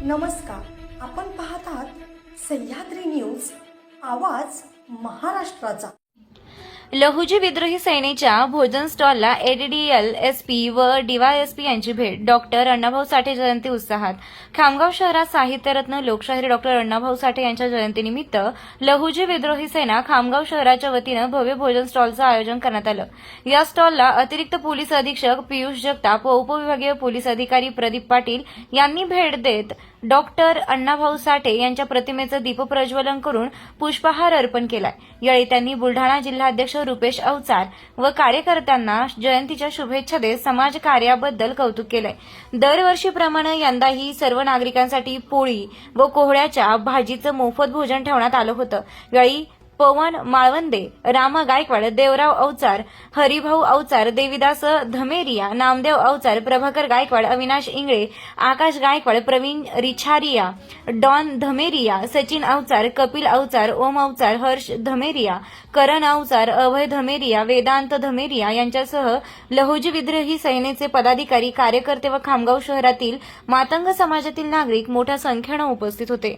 नमस्कार, आपण पाहत आहात सह्याद्री न्यूज, आवाज महाराष्ट्राचा। लहुजी विद्रोही सेनेच्या भोजन स्टॉलला एडीडीएल एसपी व डीवायएसपी यांची भेट। डॉक्टर अण्णाभाऊ साठे जयंती उत्साहात। खामगाव शहरात साहित्यरत्न लोकशाहीर डॉक्टर अण्णाभाऊ साठे यांच्या जयंतीनिमित्त लहुजी विद्रोही सेना खामगाव शहराच्या वतीनं भव्य भोजन स्टॉलचं आयोजन करण्यात आलं। या स्टॉलला अतिरिक्त पोलीस अधीक्षक पियुष जगताप व उपविभागीय पोलीस अधिकारी प्रदीप पाटील यांनी भेट देत डॉक्टर अण्णाभाऊ साठे यांच्या प्रतिमेचं दीपप्रज्वलन करून पुष्पहार अर्पण केलाय। यावेळी त्यांनी बुलढाणा जिल्हाध्यक्ष रुपेश अवचार व कार्यकर्त्यांना जयंतीच्या शुभेच्छा देत समाजकार्याबद्दल कौतुक केलंय। दरवर्षीप्रमाणे यंदाही सर्व नागरिकांसाठी पोळी व कोहळ्याच्या भाजीचं मोफत भोजन ठेवण्यात आलं होतं। यावेळी पवन माळवंदे, रामा गायकवाड, देवराव अवचार, हरिभाऊ अवचार, देविदास धमेरिया, नामदेव अवचार, प्रभाकर गायकवाड, अविनाश इंगळे, आकाश गायकवाड, प्रवीण रिछारिया, डॉन धमेरिया, सचिन अवचार, कपिल अवचार, ओम अवचार, हर्ष धमेरिया, करण अवचार, अभय धमेरिया, वेदांत धमेरिया यांच्यासह लहुजी विद्रोही सेनेचे पदाधिकारी, कार्यकर्ते व खामगाव शहरातील मातंग समाजातील नागरिक मोठ्या संख्येनं उपस्थित होते।